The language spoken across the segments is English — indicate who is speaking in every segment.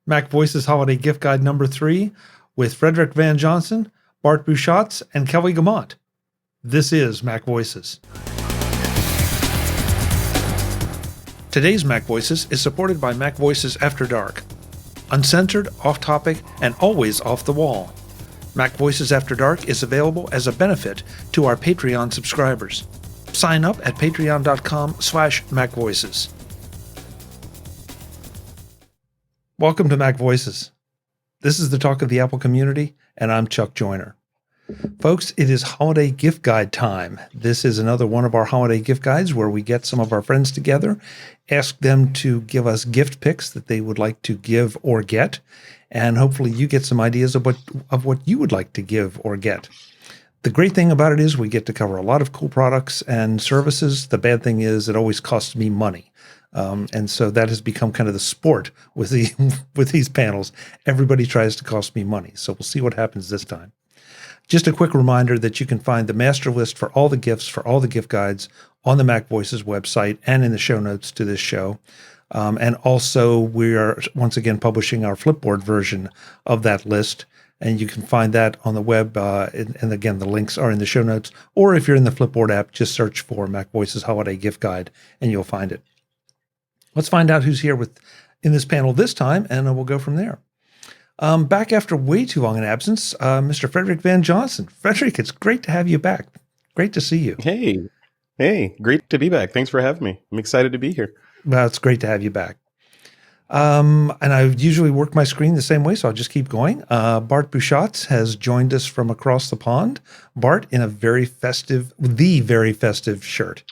Speaker 1: Mac Voices Holiday Gift Guide number 3 with Frederick Van Johnson, Bart Busschots, and Kelly Guimont. This is Mac Voices. Today's Mac Voices is supported by Mac Voices After Dark. Uncensored, off-topic, and always off the wall. Mac Voices After Dark is available as a benefit to our Patreon subscribers. Sign up at patreon.com/MacVoices. Welcome to Mac Voices. This is the talk of the Apple community, and I'm Chuck Joyner. Folks, it is holiday gift guide time. This is another one of our holiday gift guides where we get some of our friends together, ask them to give us gift picks that they would like to give or get, and hopefully you get some ideas of what you would like to give or get. The great thing about it is we get to cover a lot of cool products and services. The bad thing is it always costs me money. And so that has become kind of the sport with these panels. Everybody tries to cost me money. So we'll see what happens this time. Just a quick reminder that you can find the master list for all the gifts, for all the gift guides on the Mac Voices website and in the show notes to this show. And also we are once again publishing our Flipboard version of that list. And you can find that on the web. And again, the links are in the show notes. Or if you're in the Flipboard app, just search for Mac Voices Holiday Gift Guide and you'll find it. Let's find out who's here in this panel this time, and we'll go from there. Back after way too long an absence, Mr. Frederick Van Johnson. Frederick, it's great to have you back. Great to see you.
Speaker 2: Hey, great to be back. Thanks for having me. I'm excited to be here.
Speaker 1: Well, it's great to have you back. And I usually work my screen the same way, so I'll just keep going. Bart Busschots has joined us from across the pond. Bart in the very festive shirt.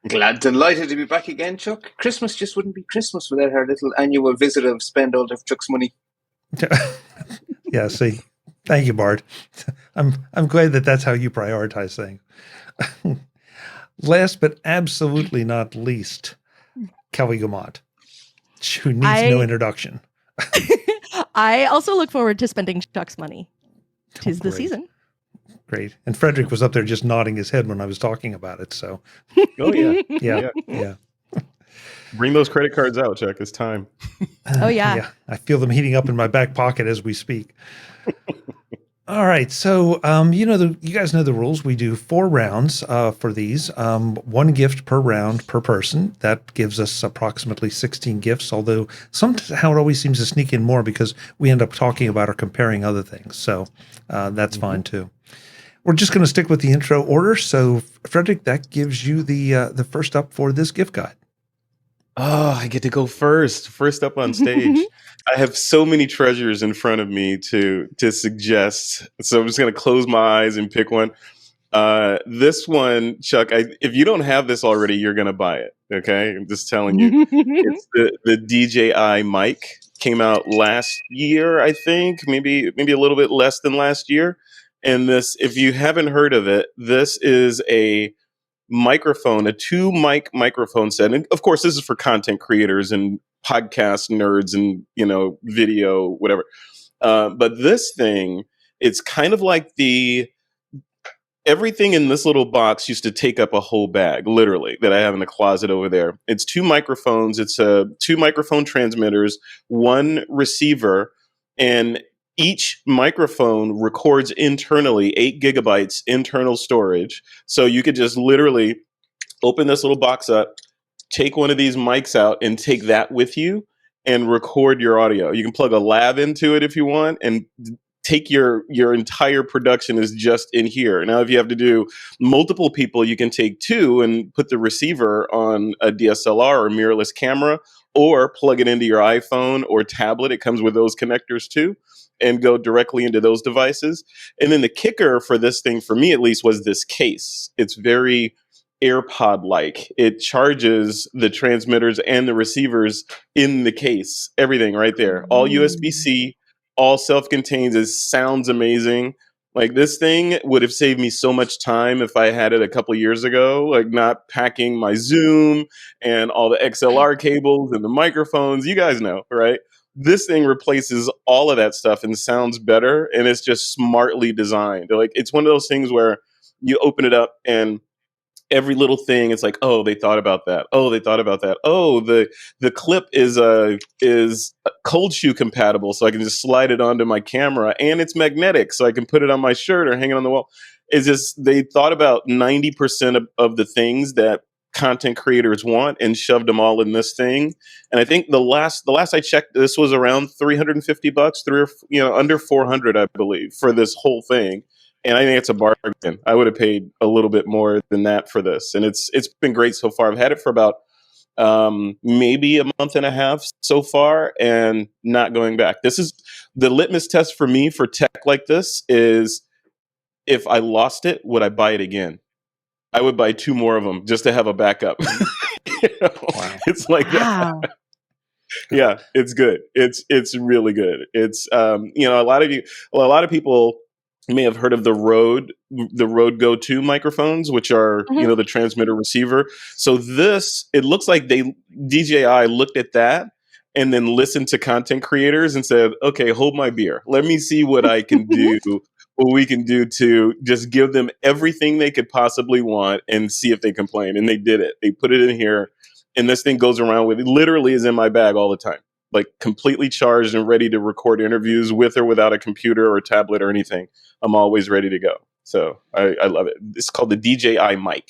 Speaker 3: Delighted to be back again, Chuck. Christmas just wouldn't be Christmas without our little annual visit of spend all of Chuck's money.
Speaker 1: Yeah, see. Thank you, Bart. I'm glad that's how you prioritize things. Last but absolutely not least, Kelly Guimont, who needs no introduction.
Speaker 4: I also look forward to spending Chuck's money. 'Tis the season.
Speaker 1: Great. And Frederick was up there just nodding his head when I was talking about it. So,
Speaker 2: Oh, yeah.
Speaker 1: Yeah.
Speaker 2: Bring those credit cards out, Chuck. It's time.
Speaker 4: Oh, yeah.
Speaker 1: I feel them heating up in my back pocket as we speak. All right. So, you guys know the rules. We do 4 rounds for these. 1 gift per round per person. That gives us approximately 16 gifts, although somehow it always seems to sneak in more because we end up talking about or comparing other things. So that's fine too. We're just going to stick with the intro order. So, Frederick, that gives you the first up for this gift guide.
Speaker 2: Oh, I get to go first up on stage. I have so many treasures in front of me to suggest. So I'm just going to close my eyes and pick one. This one, Chuck, if you don't have this already, you're going to buy it. Okay. I'm just telling you. It's the DJI mic. Came out last year, I think, maybe a little bit less than last year. And this, if you haven't heard of it, this is a microphone, a 2-mic microphone set. And of course, this is for content creators and podcast nerds and, video, whatever. But this thing, it's kind of like everything in this little box used to take up a whole bag, literally, that I have in the closet over there. It's 2 microphones. It's 2 microphone transmitters, 1 receiver, and each microphone records internally 8 gigabytes internal storage. So you could just literally open this little box up, take one of these mics out and take that with you and record your audio. You can plug a lav into it if you want and take your entire production is just in here. Now, if you have to do multiple people, you can take 2 and put the receiver on a DSLR or mirrorless camera or plug it into your iPhone or tablet. It comes with those connectors too, and go directly into those devices. And then the kicker for this thing, for me at least, was this case. It's very AirPod-like. It charges the transmitters and the receivers in the case. Everything right there. All USB-C, all self-contained. It sounds amazing. Like, this thing would have saved me so much time if I had it a couple years ago, like not packing my Zoom and all the XLR cables and the microphones. You guys know, right? This thing replaces all of that stuff and sounds better, and it's just smartly designed. Like, it's one of those things where you open it up and every little thing. It's like, oh, they thought about that. Oh, they thought about that. Oh, the clip is cold shoe compatible, so I can just slide it onto my camera, and it's magnetic, so I can put it on my shirt or hang it on the wall. It's just they thought about 90% of the things that content creators want and shoved them all in this thing. And I think the last I checked, this was around $350, under 400, I believe, for this whole thing. And I think it's a bargain. I would have paid a little bit more than that for this, and it's been great so far. I've had it for about maybe a month and a half so far, and not going back. This is the litmus test for me for tech like this. Is if I lost it, would I buy it again? I would buy 2 more of them just to have a backup.
Speaker 1: Wow.
Speaker 2: It's like
Speaker 4: Wow.
Speaker 2: that. Yeah, it's good. It's really good. It's a lot of people may have heard of the Rode Go 2 microphones, which are
Speaker 4: Mhm.
Speaker 2: the transmitter receiver. So it looks like DJI looked at that and then listened to content creators and said, okay, hold my beer. Let me see what I can do, what we can do to just give them everything they could possibly want and see if they complain. And they did it. They put it in here, and this thing goes around with, it literally is in my bag all the time, like completely charged and ready to record interviews with or without a computer or a tablet or anything. I'm always ready to go. So I love it. It's called the DJI mic.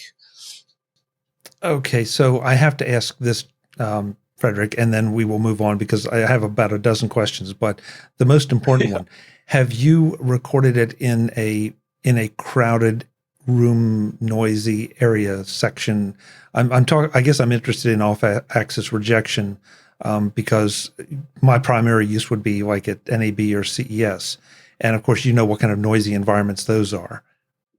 Speaker 1: Okay, so I have to ask this, Frederick, and then we will move on because I have about a dozen questions. But the most important one: have you recorded it in a crowded room, noisy area section? I'm talking. I guess I'm interested in off-axis rejection because my primary use would be like at NAB or CES, and of course, you know what kind of noisy environments those are.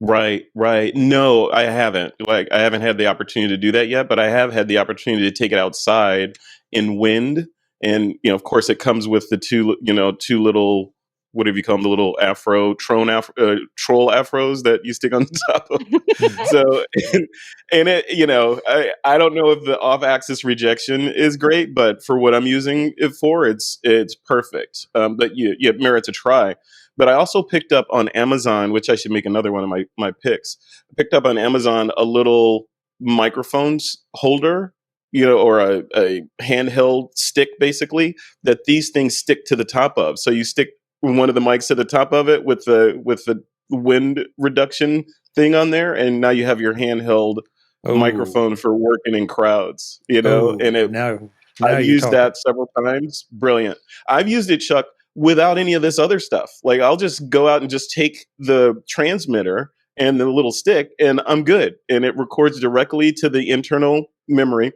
Speaker 2: Right. No, I haven't. Like, I haven't had the opportunity to do that yet, but I have had the opportunity to take it outside in wind. And, of course, it comes with the two little, what have you call them, the little troll afros that you stick on the top of. So, and it, I don't know if the off-axis rejection is great, but for what I'm using it for, it's perfect. But it merits a try. But I also picked up on Amazon, which I should make another one of my picks. I picked up on Amazon a little microphones holder, or a handheld stick, basically, that these things stick to the top of. So you stick one of the mics to the top of it with the wind reduction thing on there, and now you have your handheld microphone for working in crowds. And
Speaker 1: now
Speaker 2: I've
Speaker 1: you're
Speaker 2: used
Speaker 1: talking.
Speaker 2: that several times. Brilliant. I've used it, Chuck, without any of this other stuff. Like, I'll just go out and just take the transmitter and the little stick, and I'm good. And it records directly to the internal memory.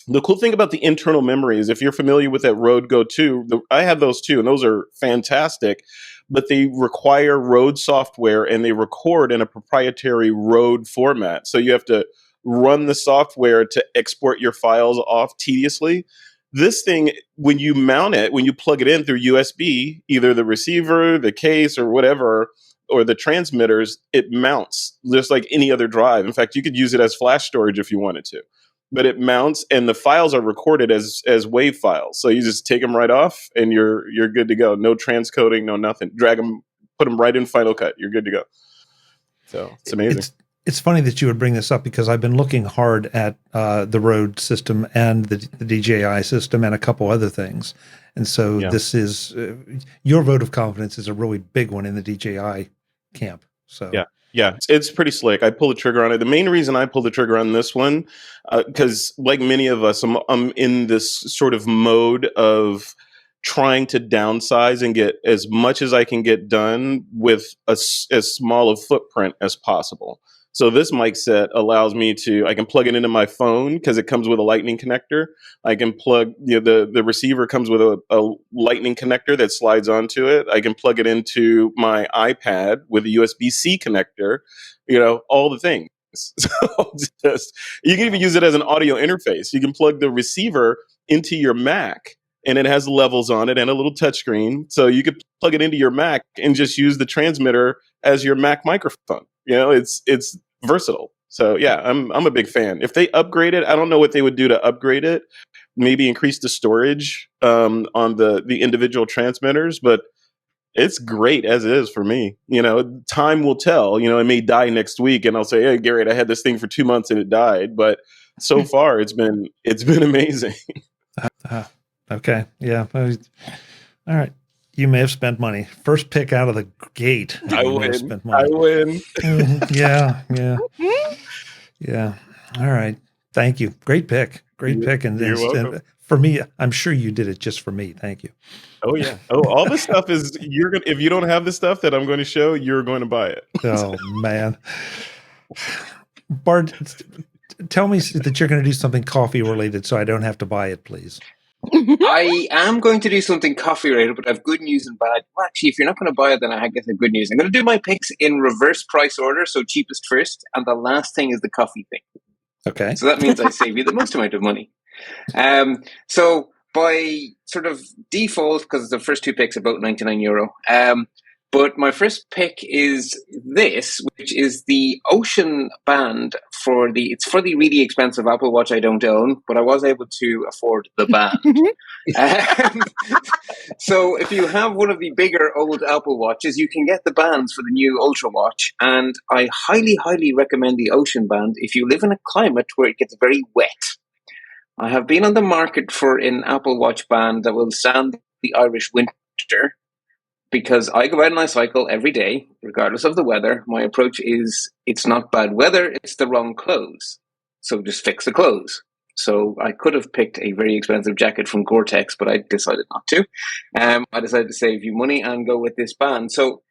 Speaker 2: The cool thing about the internal memory is, if you're familiar with that Rode Go 2, I have those too, and those are fantastic, but they require Rode software and they record in a proprietary Rode format. So you have to run the software to export your files off tediously. This thing, when you mount it, when you plug it in through USB, either the receiver, the case, or whatever, or the transmitters, it mounts just like any other drive. In fact, you could use it as flash storage if you wanted to. But it mounts, and the files are recorded as WAV files. So you just take them right off, and you're good to go. No transcoding, no nothing. Drag them, put them right in Final Cut. You're good to go. So it's amazing.
Speaker 1: It's funny that you would bring this up because I've been looking hard at the Rode system and the DJI system and a couple other things. And so this is your vote of confidence is a really big one in the DJI camp. So
Speaker 2: yeah, it's pretty slick. I pulled the trigger on it. The main reason I pulled the trigger on this one, because like many of us, I'm in this sort of mode of trying to downsize and get as much as I can get done with as small a footprint as possible. So this mic set allows me I can plug it into my phone because it comes with a lightning connector. I can plug, the receiver comes with a lightning connector that slides onto it. I can plug it into my iPad with a USB-C connector, all the things. So you can even use it as an audio interface. You can plug the receiver into your Mac, and it has levels on it and a little touchscreen. So you could plug it into your Mac and just use the transmitter as your Mac microphone. It's versatile. So yeah, I'm a big fan. If they upgrade it, I don't know what they would do to upgrade it. Maybe increase the storage on the individual transmitters, but it's great as it is for me. Time will tell. It may die next week, and I'll say, "Hey, Garrett, I had this thing for 2 months and it died." But so far, it's been amazing.
Speaker 1: Okay, yeah. All right. You may have spent money. First pick out of the gate.
Speaker 2: I
Speaker 1: you may have
Speaker 2: win.
Speaker 1: spent money.
Speaker 2: I win.
Speaker 1: Yeah. All right. Thank you. Great pick. Great pick. And
Speaker 2: You're welcome.
Speaker 1: and for me, I'm sure you did it just for me. Thank you.
Speaker 2: Oh yeah. Oh, all this stuff is if you don't have the stuff that I'm going to show, you're going to buy it.
Speaker 1: Oh man. Bart, tell me that you're going to do something coffee related so I don't have to buy it, please.
Speaker 3: I am going to do something coffee related, but I have good news and bad. Well, actually, if you're not going to buy it, then I guess I have good news. I'm going to do my picks in reverse price order, so cheapest first, and the last thing is the coffee thing.
Speaker 1: Okay.
Speaker 3: So that means I save you the most amount of money. So by sort of default, because the first two picks are about €99, but my first pick is this, which is the Ocean band it's for the really expensive Apple Watch I don't own, but I was able to afford the band. So if you have one of the bigger old Apple Watches, you can get the bands for the new Ultra Watch, and I highly, highly recommend the Ocean band if you live in a climate where it gets very wet. I have been on the market for an Apple Watch band that will stand the Irish winter, because I go out and I cycle every day, regardless of the weather. My approach is, it's not bad weather, it's the wrong clothes. So just fix the clothes. So I could have picked a very expensive jacket from Gore-Tex, but I decided not to. I decided to save you money and go with this band. So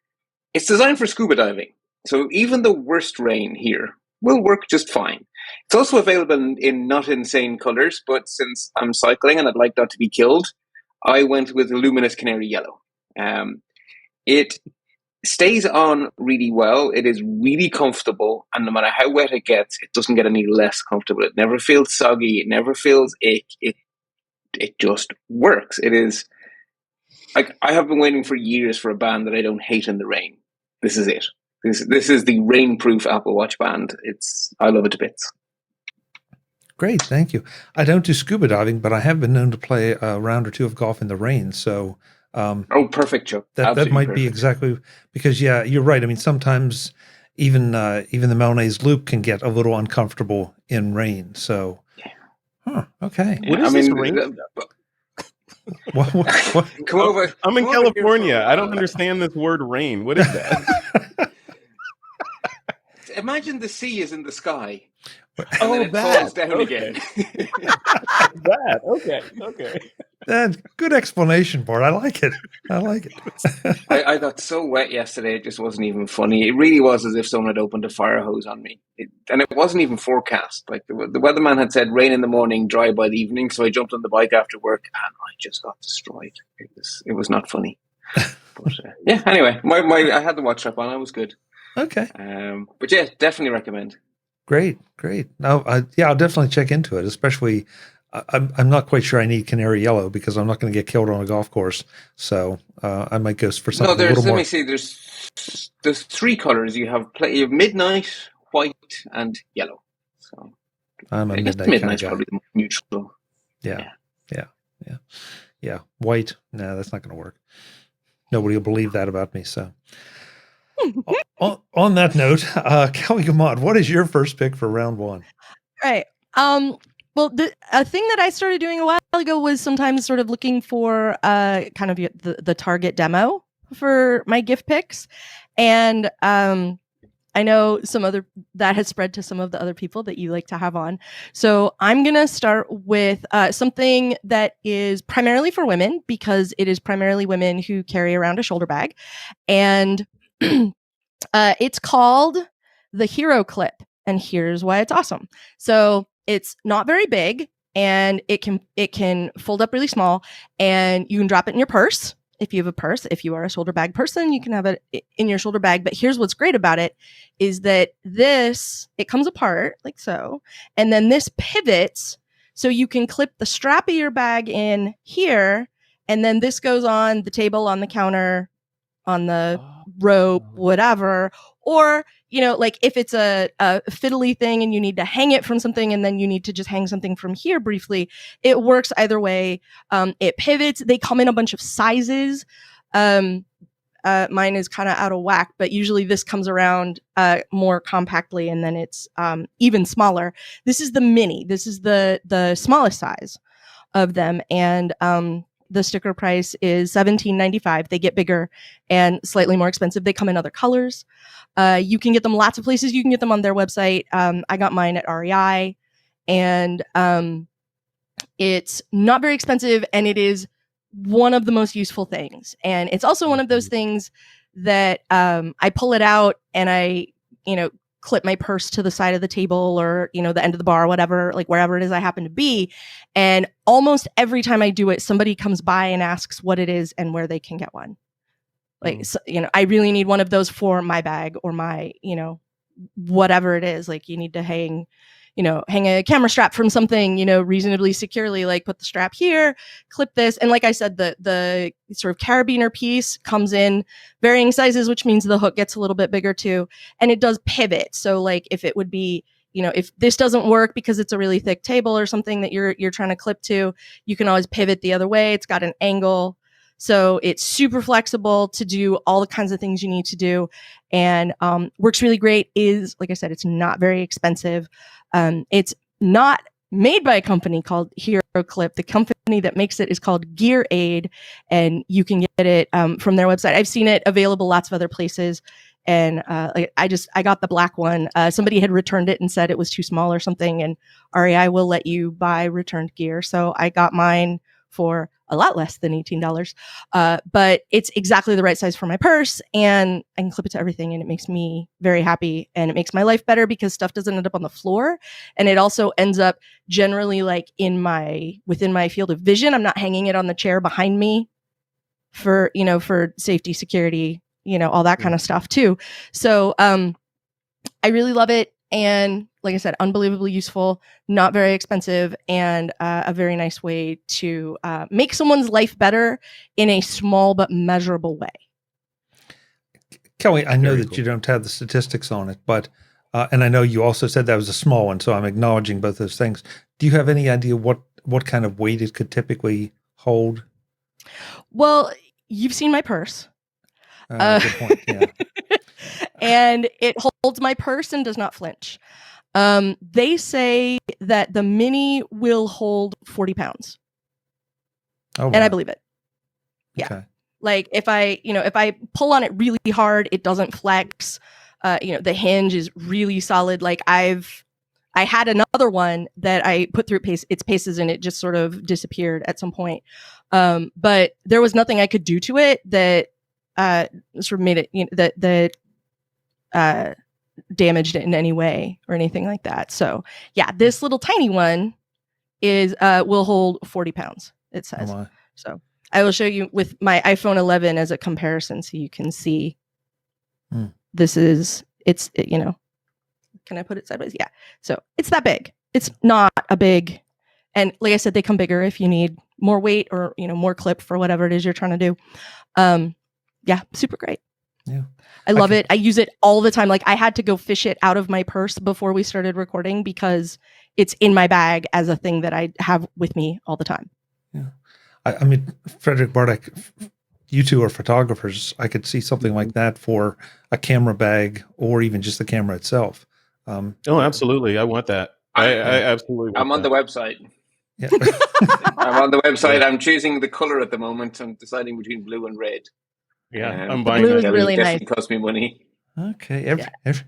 Speaker 3: it's designed for scuba diving. So even the worst rain here will work just fine. It's also available in not insane colors, but since I'm cycling and I'd like not to be killed, I went with the luminous canary yellow. It stays on really well. It is really comfortable, and no matter how wet it gets, it doesn't get any less comfortable. It never feels soggy. It never feels ick. It just works. It is like, I have been waiting for years for a band that I don't hate in the rain. This is it. This is the rainproof Apple Watch band. I love it to bits.
Speaker 1: Great, thank you. I don't do scuba diving, but I have been known to play a round or two of golf in the rain. So
Speaker 3: perfect, Chuck.
Speaker 1: That might be exactly, because you're right. I mean, sometimes even the Melnay's loop can get a little uncomfortable in rain. So, okay.
Speaker 2: What is this rain?
Speaker 1: What?
Speaker 3: Come over.
Speaker 2: I'm in California. I don't understand this word rain. What is that?
Speaker 3: Imagine the sea is in the sky.
Speaker 2: Oh,
Speaker 3: that falls down again.
Speaker 2: That. Okay.
Speaker 1: Good explanation, Bart. I like it.
Speaker 3: I got so wet yesterday, it just wasn't even funny. It really was as if someone had opened a fire hose on me. And it wasn't even forecast. Like the weatherman had said rain in the morning, dry by the evening. So I jumped on the bike after work and I just got destroyed. It was not funny. But anyway, I had the watch strap on. I was good.
Speaker 1: Okay.
Speaker 3: But yeah, definitely recommend.
Speaker 1: Great. No, I'll definitely check into it. Especially, I'm not quite sure I need canary yellow because I'm not going to get killed on a golf course. So I might go for something a little more.
Speaker 3: Let me see. There's three colors. You have midnight, white, and yellow. So
Speaker 1: I'm a midnight's kind of guy.
Speaker 3: Probably the more neutral.
Speaker 1: Yeah. White. No, that's not going to work. Nobody will believe that about me. So. On that note, Kelly Guimont, what is your first pick for round one?
Speaker 4: Right. Well, a thing that I started doing a while ago was sometimes sort of looking for kind of the target demo for my gift picks. And I know that has spread to some of the other people that you like to have on. So I'm going to start with something that is primarily for women, because it is primarily women who carry around a shoulder bag. And it's called the HEROCLIP, and here's why it's awesome. So it's not very big, and it can fold up really small, and you can drop it in your purse if you have a purse. If you are a shoulder bag person, you can have it in your shoulder bag. But here's what's great about it is that it comes apart like so, and then this pivots so you can clip the strap of your bag in here, and then this goes on the table, on the counter, on the rope, whatever. Or, like if it's a fiddly thing and you need to hang it from something and then you need to just hang something from here briefly, it works either way. It pivots. They come in a bunch of sizes. mine is kind of out of whack, but usually this comes around more compactly, and then it's even smaller. This is the mini. This is the smallest size of them, and the sticker price is $17.95. They get bigger and slightly more expensive. They come in other colors. You can get them lots of places. You can get them on their website. I got mine at REI, and it's not very expensive, and it is one of the most useful things. And it's also one of those things that I pull it out and I, clip my purse to the side of the table or, the end of the bar, whatever, like wherever it is I happen to be. And almost every time I do it, somebody comes by and asks what it is and where they can get one. Like, so, I really need one of those for my bag or my, whatever it is. Like you need to hang a camera strap from something, reasonably securely, like put the strap here, clip this. And like I said, the sort of carabiner piece comes in varying sizes, which means the hook gets a little bit bigger too. And it does pivot. So like if it would be, if this doesn't work because it's a really thick table or something that you're trying to clip to, you can always pivot the other way. It's got an angle. So it's super flexible to do all the kinds of things you need to do, and works really great. Is, like I said, it's not very expensive. It's not made by a company called HEROCLIP. The company that makes it is called Gear Aid, and you can get it from their website. I've seen it available lots of other places, and I got the black one. Somebody had returned it and said it was too small or something, and REI will let you buy returned gear. So I got mine for a lot less than $18. But it's exactly the right size for my purse, and I can clip it to everything, and it makes me very happy, and it makes my life better because stuff doesn't end up on the floor. And it also ends up generally like within my field of vision. I'm not hanging it on the chair behind me for safety, security, all that kind of stuff too. So I really love it. And like I said, unbelievably useful, not very expensive, and a very nice way to make someone's life better in a small but measurable way.
Speaker 1: Kelly, I know that you don't have the statistics on it, but and I know you also said that was a small one, so I'm acknowledging both those things. Do you have any idea what kind of weight it could typically hold?
Speaker 4: Well, you've seen my purse.
Speaker 1: Good point. Yeah.
Speaker 4: And it holds my purse and does not flinch. They say that the mini will hold 40 pounds.
Speaker 1: Oh, wow.
Speaker 4: And I believe it. Yeah.
Speaker 1: Okay.
Speaker 4: Like if I pull on it really hard, it doesn't flex. The hinge is really solid. Like I had another one that I put through its paces and it just sort of disappeared at some point. But there was nothing I could do to it that sort of made it, that damaged it in any way or anything like that. So yeah, this little tiny one will hold 40 pounds, it says.
Speaker 1: Oh,
Speaker 4: so I will show you with my iPhone 11 as a comparison so you can see. This is, can I put it sideways? Yeah. So it's that big. It's not a big, and like I said, they come bigger if you need more weight or, more clip for whatever it is you're trying to do. Yeah, super great.
Speaker 1: Yeah.
Speaker 4: I love it. I use it all the time. Like I had to go fish it out of my purse before we started recording because it's in my bag as a thing that I have with me all the time.
Speaker 1: Yeah. I mean, Frederick, Bart, you two are photographers. I could see something like that for a camera bag or even just the camera itself.
Speaker 2: Oh, absolutely. I want that. I absolutely want
Speaker 3: I'm on
Speaker 2: that.
Speaker 3: the website.
Speaker 1: Yeah.
Speaker 3: I'm on the website. I'm choosing the color at the moment. I'm deciding between blue and red.
Speaker 2: Yeah, I'm buying
Speaker 4: blue
Speaker 2: that.
Speaker 4: is
Speaker 3: That
Speaker 4: really
Speaker 3: will definitely
Speaker 4: nice.
Speaker 3: cost me money.
Speaker 1: Okay.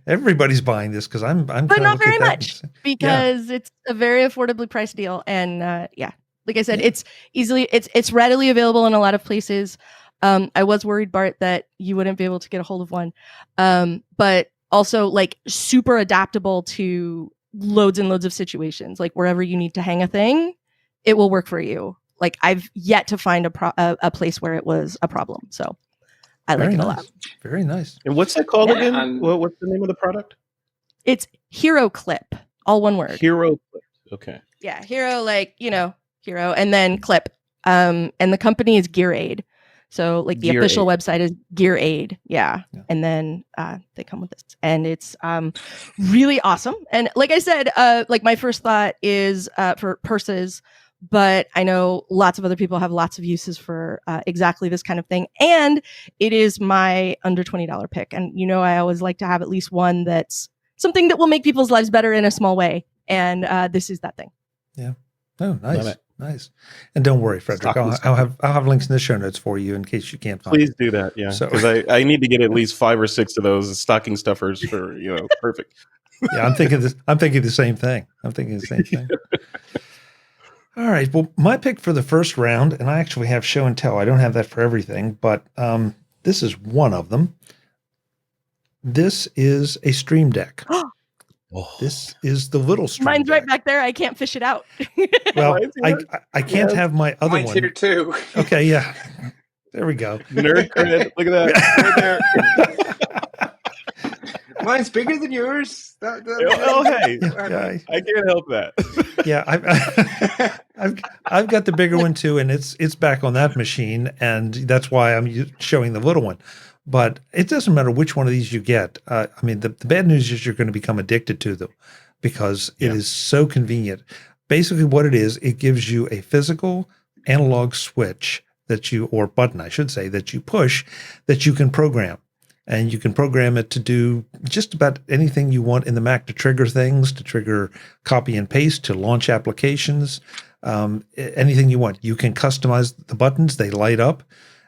Speaker 1: Everybody's buying this because I'm
Speaker 4: But
Speaker 1: kinda
Speaker 4: not
Speaker 1: looking
Speaker 4: very
Speaker 1: at that
Speaker 4: much
Speaker 1: and-
Speaker 4: because it's a very affordably priced deal. And like I said, it's readily available in a lot of places. I was worried, Bart, that you wouldn't be able to get a hold of one. But also like super adaptable to loads and loads of situations. Like wherever you need to hang a thing, it will work for you. Like I've yet to find a place where it was a problem. So I like
Speaker 1: Very
Speaker 4: it a
Speaker 1: nice.
Speaker 4: lot.
Speaker 1: Very nice.
Speaker 2: And what's that called
Speaker 3: Yeah,
Speaker 2: again?
Speaker 3: and-
Speaker 2: What's the name of the product?
Speaker 4: It's HEROCLIP, all one word.
Speaker 2: HEROCLIP. Okay.
Speaker 4: Yeah, hero, like, hero, and then clip. And the company is Gear Aid. So like the
Speaker 2: Gear
Speaker 4: official
Speaker 2: Aid.
Speaker 4: website is Gear Aid. Yeah.
Speaker 1: Yeah.
Speaker 4: And then they come with this. And it's really awesome. And like I said, like my first thought is for purses but I know lots of other people have lots of uses for exactly this kind of thing. And it is my under $20 pick. And, I always like to have at least one that's something that will make people's lives better in a small way. And this is that thing.
Speaker 1: Yeah. Oh, nice. Nice. And don't worry, Frederick, I'll have links in the show notes for you in case you can't find
Speaker 2: Please do that. Yeah. Because I need to get at least 5 or 6 of those stocking stuffers for, perfect.
Speaker 1: Yeah, I'm thinking the same thing. All right. Well, my pick for the first round, and I actually have show and tell. I don't have that for everything, but this is one of them. This is a Stream Deck. This is the little Stream
Speaker 4: Mine's
Speaker 1: Deck.
Speaker 4: right back there. I can't fish it out.
Speaker 1: Well, I can't have my other
Speaker 3: Mine's
Speaker 1: one.
Speaker 3: here too.
Speaker 1: Okay, yeah. There we go.
Speaker 2: Nerd cred. Look at that. Right there.
Speaker 3: Mine's bigger than yours.
Speaker 2: Hey.
Speaker 1: Yeah.
Speaker 2: I can't help that.
Speaker 1: Yeah, I've got the bigger one too, and it's back on that machine, and that's why I'm showing the little one. But it doesn't matter which one of these you get. The bad news is you're going to become addicted to them because it is so convenient. Basically, what it is, it gives you a physical analog switch or button, I should say, that you push that you can program. And you can program it to do just about anything you want in the Mac, to trigger things, to trigger copy and paste, to launch applications, anything you want. You can customize the buttons. They light up,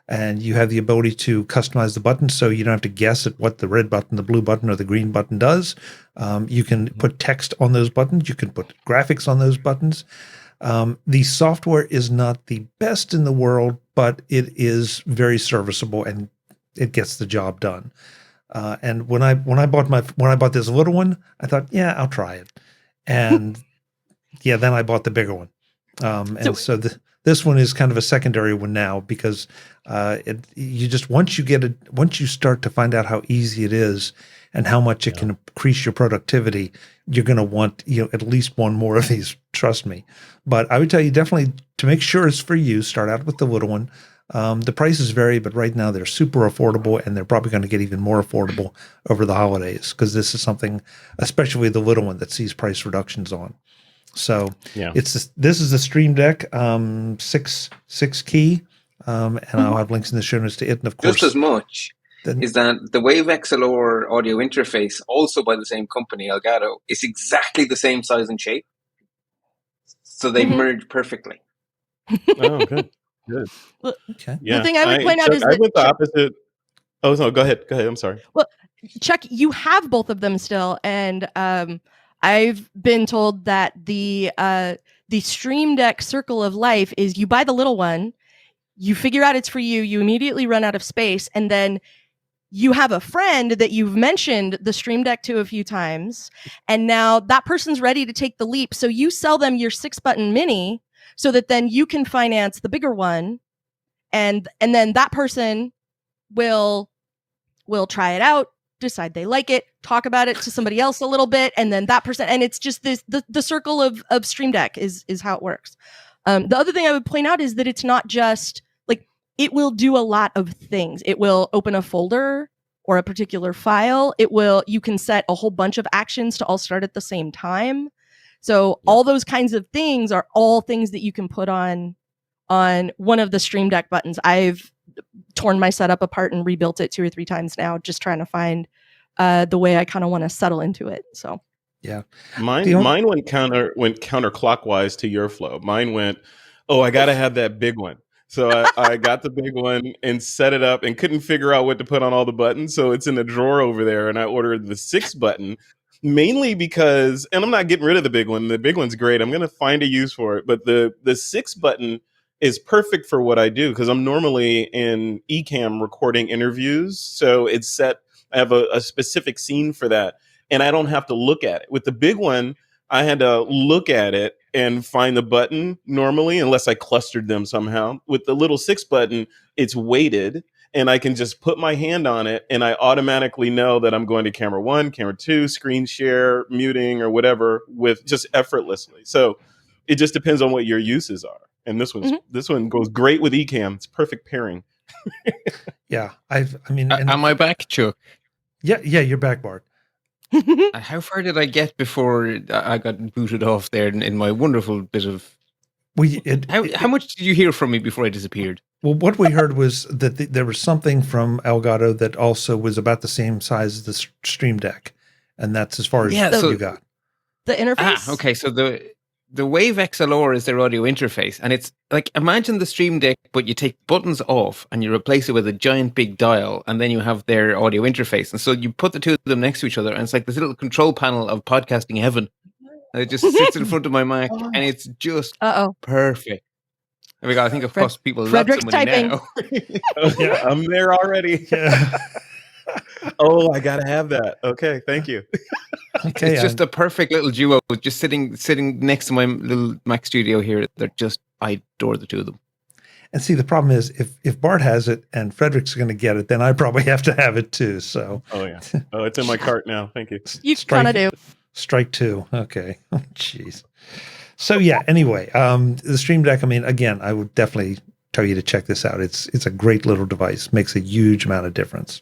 Speaker 1: and you have the ability to customize the buttons so you don't have to guess at what the red button, the blue button, or the green button does. You can put text on those buttons. You can put graphics on those buttons. The software is not the best in the world, but it is very serviceable and it gets the job done. And when I bought this little one, I thought, yeah, I'll try it. And then I bought the bigger one. So this one is kind of a secondary one now because once you start to find out how easy it is and how much it can increase your productivity, you're going to want at least one more of these. Trust me. But I would tell you definitely to make sure it's for you. Start out with the little one. The prices vary, but right now they're super affordable, and they're probably going to get even more affordable over the holidays because this is something, especially the little one, that sees price reductions on. So this is the Stream Deck 6 key, and I'll have links in the show notes to it. And of course,
Speaker 3: just as much is that the Wave XLR audio interface, also by the same company, Elgato, is exactly the same size and shape, so they merge perfectly.
Speaker 2: Oh, good. Good.
Speaker 4: Well,
Speaker 1: okay.
Speaker 4: The thing I would point out is
Speaker 2: I
Speaker 4: that
Speaker 2: went the opposite. Oh no, go ahead. I'm sorry.
Speaker 4: Well, Chuck, you have both of them still, and I've been told that the Stream Deck circle of life is you buy the little one, you figure out it's for you, you immediately run out of space, and then you have a friend that you've mentioned the Stream Deck to a few times, and now that person's ready to take the leap, so you sell them your 6-button mini so that then you can finance the bigger one, and then that person will try it out, decide they like it, talk about it to somebody else a little bit, and then that person, and it's just the circle of Stream Deck is how it works. The other thing I would point out is that it's not just like it will do a lot of things. It will open a folder or a particular file. You can set a whole bunch of actions to all start at the same time. So all those kinds of things are all things that you can put on one of the Stream Deck buttons. I've torn my setup apart and rebuilt it 2 or 3 times now, just trying to find the way I kind of want to settle into it. So
Speaker 2: mine went counterclockwise to your flow. Mine went, I got to have that big one. So I got the big one and set it up and couldn't figure out what to put on all the buttons. So it's in the drawer over there, and I ordered the 6-button. Mainly because, and I'm not getting rid of the big one. The big one's great. I'm going to find a use for it. But the 6-button is perfect for what I do because I'm normally in Ecamm recording interviews. So it's set. I have a specific scene for that, and I don't have to look at it. With the big one, I had to look at it and find the button normally, unless I clustered them somehow. With the little 6-button, it's weighted. And I can just put my hand on it, and I automatically know that I'm going to camera 1, camera 2, screen share, muting, or whatever, with just effortlessly. So it just depends on what your uses are. And this one goes great with Ecamm. It's perfect pairing.
Speaker 1: Yeah, am
Speaker 5: I back, Chuck?
Speaker 1: Yeah, you're back, Bart.
Speaker 5: How far did I get before I got booted off there in my wonderful bit of How much did you hear from me before I disappeared?
Speaker 1: Well, what we heard was that there was something from Elgato that also was about the same size as the Stream Deck, and that's as far as you got.
Speaker 4: The interface?
Speaker 5: Okay. So the Wave XLR is their audio interface, and it's like, imagine the Stream Deck, but you take buttons off and you replace it with a giant big dial, and then you have their audio interface. And so you put the two of them next to each other, and it's like this little control panel of podcasting heaven. And it just sits in front of my Mac, and it's just perfect. Oh my God, I think, of course, people love
Speaker 4: Frederick's
Speaker 5: somebody
Speaker 4: typing.
Speaker 5: now.
Speaker 2: Oh, yeah, I'm there already.
Speaker 1: Yeah.
Speaker 2: Oh, I gotta have that. Okay, thank you.
Speaker 1: Okay,
Speaker 5: It's just a perfect little duo, just sitting next to my little Mac Studio here. I adore the two of them.
Speaker 1: And see, the problem is if Bart has it and Frederick's going to get it, then I probably have to have it too. So.
Speaker 2: Oh yeah. Oh, it's in my cart now. Thank you.
Speaker 4: You kind of do.
Speaker 1: Strike two. Okay. Jeez. So yeah. Anyway, the Stream Deck. I mean, again, I would definitely tell you to check this out. It's a great little device. Makes a huge amount of difference.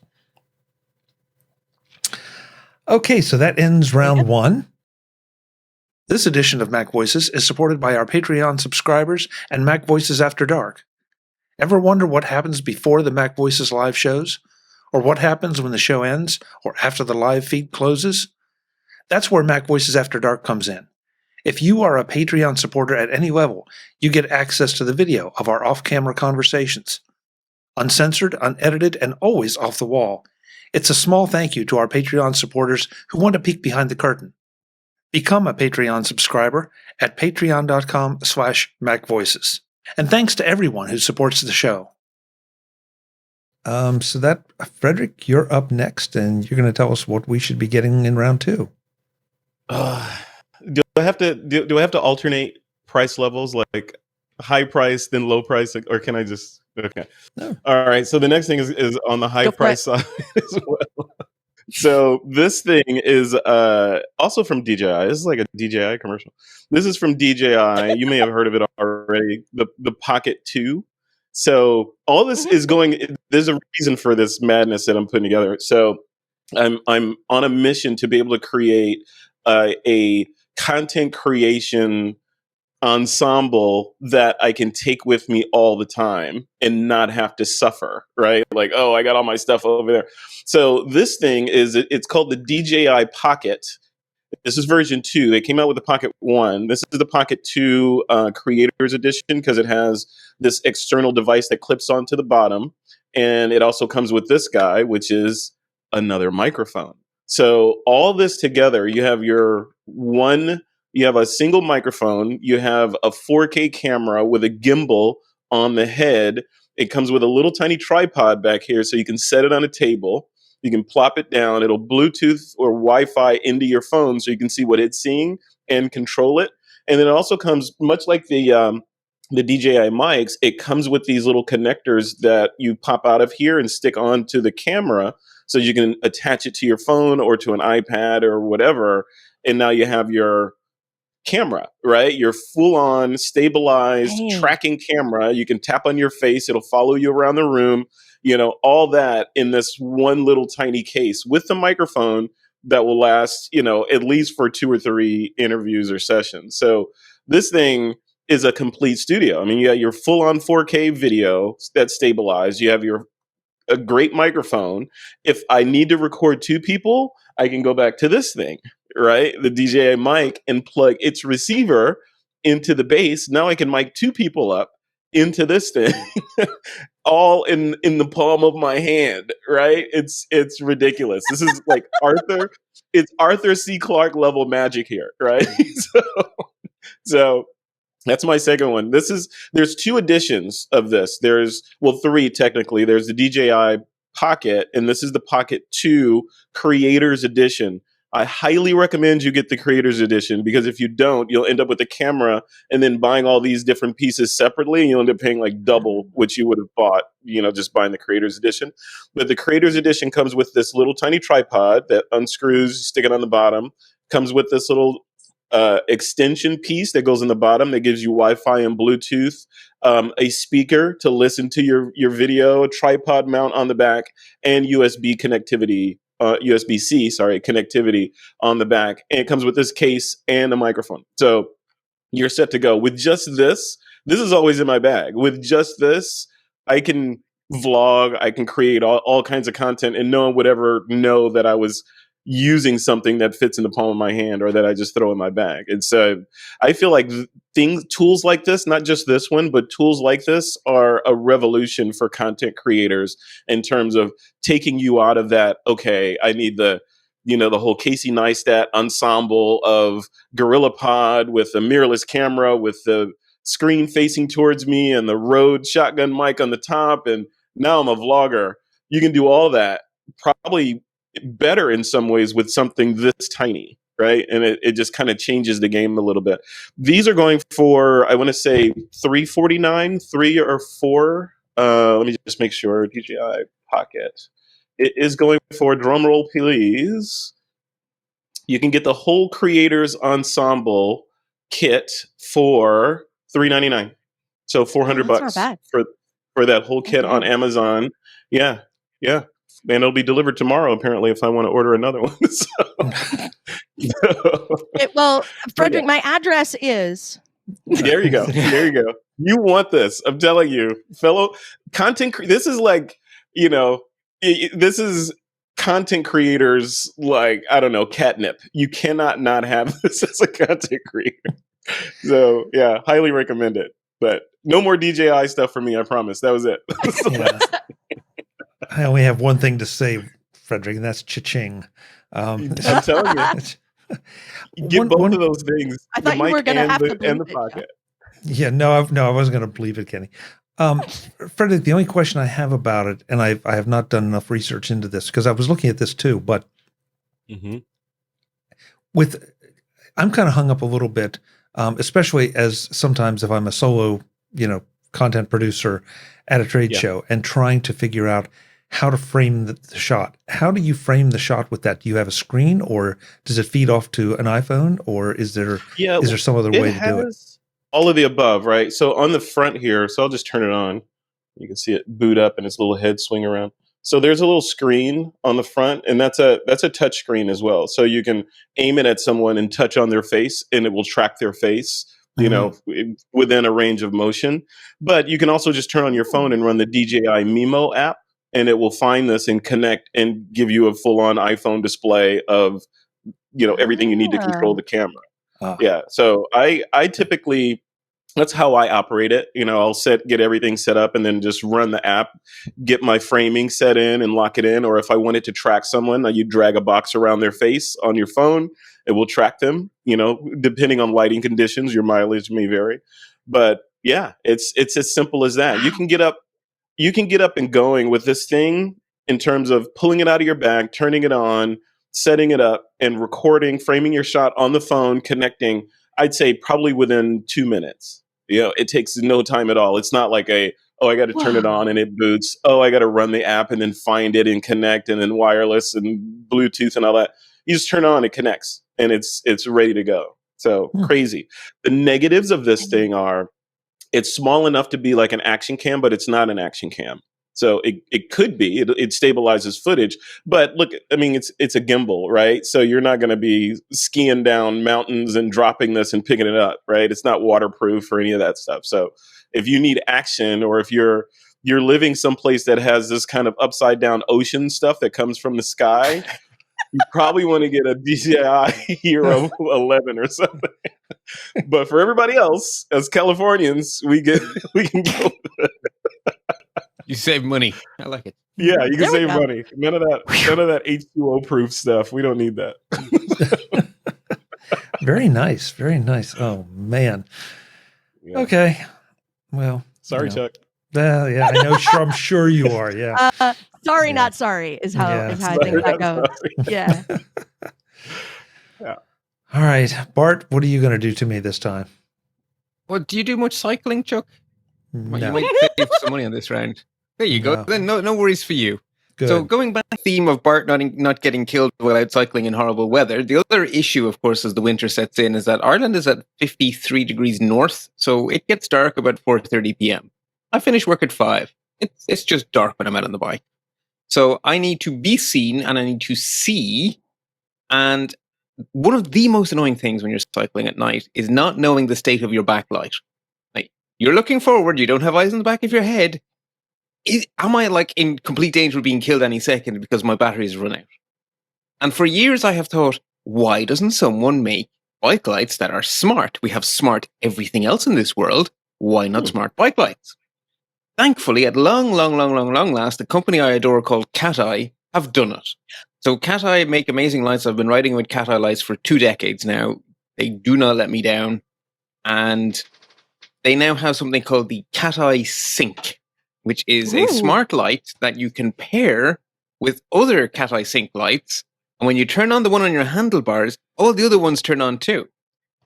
Speaker 1: Okay, so that ends round one. This edition of MacVoices is supported by our Patreon subscribers and MacVoices After Dark. Ever wonder what happens before the MacVoices live shows? Or what happens when the show ends? Or after the live feed closes? That's where MacVoices After Dark comes in. If you are a Patreon supporter at any level, you get access to the video of our off-camera conversations. Uncensored, unedited, and always off the wall. It's a small thank you to our Patreon supporters who want to peek behind the curtain. Become a Patreon subscriber at patreon.com/MacVoices. And thanks to everyone who supports the show. So that, Frederick, you're up next, and you're going to tell us what we should be getting in round two.
Speaker 2: Do I have to alternate price levels, like high price then low price, or can I just? Okay.
Speaker 1: No.
Speaker 2: All right. So the next thing is on the high price side as well. So this thing is also from DJI. This is like a DJI commercial. This is from DJI. You may have heard of it already. The Pocket 2. So all this is going. There's a reason for this madness that I'm putting together. So I'm on a mission to be able to create a content creation ensemble that I can take with me all the time and not have to suffer, right? Like, oh, I got all my stuff over there. So this thing it's called the DJI Pocket. This is version 2. They came out with the Pocket 1. This is the Pocket 2 Creators Edition because it has this external device that clips onto the bottom. And it also comes with this guy, which is another microphone. So all this together, you have you have a single microphone, you have a 4K camera with a gimbal on the head. It comes with a little tiny tripod back here so you can set it on a table. You can plop it down. It'll Bluetooth or Wi-Fi into your phone so you can see what it's seeing and control it. And then it also comes, much like the DJI mics, it comes with these little connectors that you pop out of here and stick onto the camera so you can attach it to your phone or to an iPad or whatever. And now you have your camera, right? Your full-on stabilized tracking camera. You can tap on your face. It'll follow you around the room. You know, all that in this one little tiny case with the microphone that will last, you know, at least for 2 or 3 interviews or sessions. So this thing is a complete studio. I mean, you got your full-on 4K video that's stabilized. You have a great microphone. If I need to record 2 people, I can go back to this thing, right? The DJI mic, and plug its receiver into the base. Now I can mic 2 people up into this thing, all in the palm of my hand, right? It's ridiculous. This is like it's Arthur C. Clarke level magic here, right? So that's my second one. There's 2 editions of this. There's 3 technically. There's the DJI Pocket, and this is the Pocket 2 Creators Edition. I highly recommend you get the Creators Edition because if you don't, you'll end up with a camera and then buying all these different pieces separately, and you'll end up paying like double what you would have bought, you know, just buying the Creators Edition. But the Creators Edition comes with this little tiny tripod that unscrews, you stick it on the bottom, comes with this little extension piece that goes in the bottom that gives you Wi-Fi and Bluetooth, a speaker to listen to your video, a tripod mount on the back, and USB connectivity. USB-C, connectivity on the back. And it comes with this case and a microphone. So you're set to go. With just this is always in my bag. With just this, I can vlog, I can create all kinds of content, and no one would ever know that I was using something that fits in the palm of my hand or that I just throw in my bag. It's I feel like tools like this, not just this one, but tools like this are a revolution for content creators in terms of taking you out of that, okay, I need the whole Casey Neistat ensemble of GorillaPod with a mirrorless camera with the screen facing towards me and the Rode shotgun mic on the top, and now I'm a vlogger. You can do all that probably better in some ways with something this tiny, right? And it just kind of changes the game a little bit. These are going for, I want to say $349, 3 or 4. Let me just make sure. DJI Pocket. It is going for, drumroll please, you can get the whole Creators Ensemble kit for $399. So $400 for that whole kit on Amazon. Yeah. And it'll be delivered tomorrow, apparently, if I want to order another one.
Speaker 4: Well, Frederick, my address is.
Speaker 2: There you go. You want this. I'm telling you, fellow content. This is like, this is content creators, like, I don't know, catnip. You cannot not have this as a content creator. So, yeah, highly recommend it. But no more DJI stuff for me, I promise. That was it.
Speaker 1: I only have one thing to say, Frederick, and that's cha-ching.
Speaker 2: I'm telling you. Get both of those things.
Speaker 4: I thought you were going to have to
Speaker 2: and the pocket.
Speaker 1: Yeah, no, I wasn't going to believe it, Kenny. Frederick, the only question I have about it, and I have not done enough research into this because I was looking at this too, but I'm kind of hung up a little bit, especially as sometimes if I'm a solo, content producer at a trade show and trying to figure out how to frame the shot. How do you frame the shot with that? Do you have a screen, or does it feed off to an iPhone, or is there some other way to do it?
Speaker 2: All of the above, right? So on the front here, so I'll just turn it on. You can see it boot up and its little head swing around. So there's a little screen on the front, and that's a touch screen as well. So you can aim it at someone and touch on their face, and it will track their face, within a range of motion. But you can also just turn on your phone and run the DJI Mimo app, and it will find this and connect and give you a full-on iPhone display of, everything you need to control the camera. Yeah. So I typically, that's how I operate it. I'll get everything set up and then just run the app, get my framing set in and lock it in. Or if I wanted to track someone, you drag a box around their face on your phone, it will track them, depending on lighting conditions, your mileage may vary. But yeah, it's as simple as that. You can get up and going with this thing in terms of pulling it out of your bag, turning it on, setting it up, and recording, framing your shot on the phone, connecting, I'd say probably within 2 minutes. It takes no time at all. It's not like I got to turn it on and it boots. I got to run the app and then find it and connect and then wireless and Bluetooth and all that. You just turn it on, it connects, and it's ready to go. So crazy. The negatives of this thing are, it's small enough to be like an action cam, but it's not an action cam. So it could be, it stabilizes footage, but look, I mean, it's a gimbal, right? So you're not going to be skiing down mountains and dropping this and picking it up, right? It's not waterproof or any of that stuff. So if you need action, or if you're living someplace that has this kind of upside down ocean stuff that comes from the sky, you probably want to get a DJI Hero 11 or something. But for everybody else, as Californians, we can go.
Speaker 5: You save money. I like it.
Speaker 2: Yeah, you can save money. None of that H2O proof stuff. We don't need that.
Speaker 1: Very nice. Very nice. Oh man. Yeah. Okay. Well,
Speaker 2: sorry, Chuck.
Speaker 1: Yeah, I know. I'm sure you are. Yeah.
Speaker 4: Sorry, not sorry is how I think that goes. Yeah.
Speaker 2: Yeah.
Speaker 1: All right, Bart. What are you going to do to me this time?
Speaker 5: Well, do you do much cycling, Chuck?
Speaker 1: No.
Speaker 5: You might save some money on this round. There you go. Then no worries for you.
Speaker 1: Good.
Speaker 5: So going back to the theme of Bart not getting killed while out cycling in horrible weather, the other issue, of course, as the winter sets in, is that Ireland is at 53 degrees north, so it gets dark about 4:30 p.m. I finish work at 5. It's just dark when I'm out on the bike. So I need to be seen and I need to see, and one of the most annoying things when you're cycling at night is not knowing the state of your backlight. Like, you're looking forward, you don't have eyes on the back of your head. Am I like in complete danger of being killed any second because my batteries run out? And for years I have thought, why doesn't someone make bike lights that are smart? We have smart everything else in this world. Why not smart bike lights? Thankfully, at long last, the company I adore called Cat Eye have done it. So Cat Eye make amazing lights. I've been riding with Cat Eye lights for 2 decades now. They do not let me down. And they now have something called the Cat Eye Sync, which is a smart light that you can pair with other Cat Eye Sync lights. And when you turn on the one on your handlebars, all the other ones turn on too.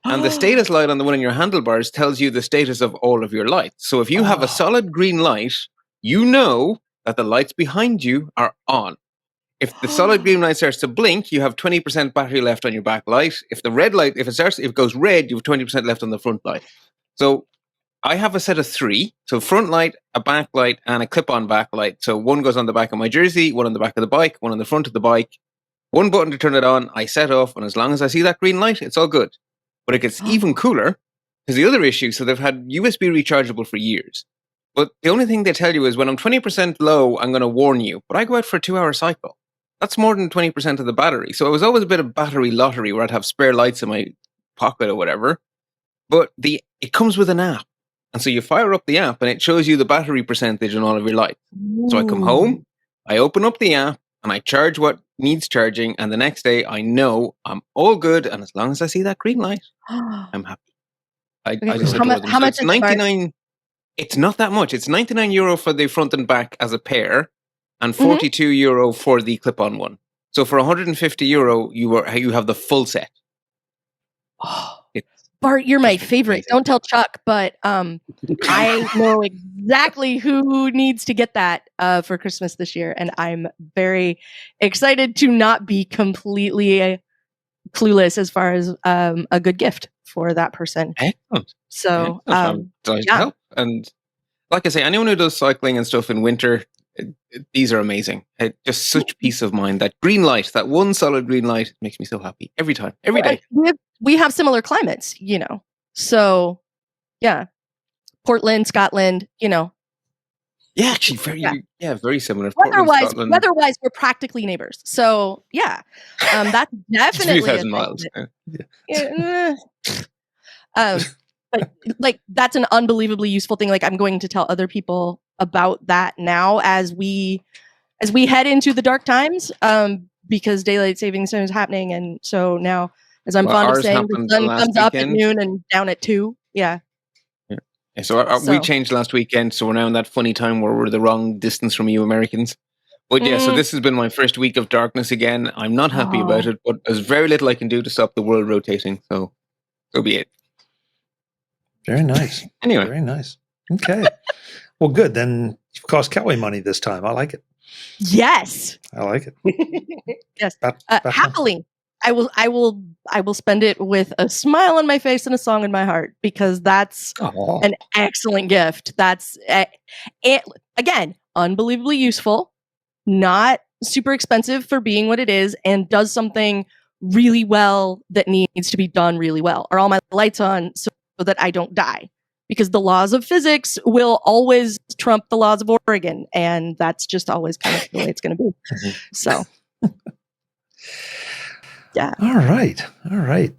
Speaker 5: And the status light on the one on your handlebars tells you the status of all of your lights. So if you have a solid green light, you know that the lights behind you are on. If the solid green light starts to blink, you have 20% battery left on your back light. If the red light, if it goes red, you have 20% left on the front light. So I have a set of 3. So front light, a back light, and a clip-on back light. So one goes on the back of my jersey, one on the back of the bike, one on the front of the bike. One button to turn it on, I set off, and as long as I see that green light, it's all good. But it gets even cooler because the other issue, so they've had USB rechargeable for years. But the only thing they tell you is when I'm 20% low, I'm going to warn you. But I go out for a 2-hour cycle. That's more than 20% of the battery. So it was always a bit of battery lottery where I'd have spare lights in my pocket or whatever. But it comes with an app. And so you fire up the app and it shows you the battery percentage on all of your lights. So I come home, I open up the app, and I charge what needs charging, and the next day I know I'm all good, and as long as I see that green light, I'm happy. I just adore them.
Speaker 4: How much
Speaker 5: it's 99? It's not that much. It's €99 for the front and back as a pair, and €42 for the clip-on one. So for €150, you have the full set.
Speaker 4: Bart, you're my favorite. Amazing. Don't tell Chuck, but I know exactly who needs to get that for Christmas this year, and I'm very excited to not be completely clueless as far as a good gift for that person.
Speaker 5: Excellent.
Speaker 4: So,
Speaker 5: help. And like I say, anyone who does cycling and stuff in winter, these are amazing. Just such peace of mind. That green light, that one solid green light, makes me so happy every time, every day.
Speaker 4: We have similar climates, so yeah, Portland, Scotland,
Speaker 5: Yeah, actually, very similar.
Speaker 4: Weather-wise, we're practically neighbors. So yeah, that's definitely
Speaker 5: a 2,000 miles.
Speaker 4: But like that's an unbelievably useful thing. Like I'm going to tell other people about that now as we head into the dark times, because daylight savings time is happening, and so now, as I'm fond of saying, the sun comes up at noon and down at 2. Yeah.
Speaker 5: So we changed last weekend, so we're now in that funny time where we're the wrong distance from you Americans. But yeah, so this has been my first week of darkness again. I'm not happy about it, but there's very little I can do to stop the world rotating. So be it.
Speaker 1: Very nice.
Speaker 5: Anyway.
Speaker 1: Very nice. Okay. Well, good. Then you've cost Cowboy money this time. I like it.
Speaker 4: Yes.
Speaker 1: I like it.
Speaker 4: Yes. Happily. I will spend it with a smile on my face and a song in my heart, because that's an excellent gift. That's again, unbelievably useful, not super expensive for being what it is, and does something really well that needs to be done really well. Are all my lights on so that I don't die? Because the laws of physics will always trump the laws of Oregon, and that's just always kind of the way it's going to be. So, yeah.
Speaker 1: All right.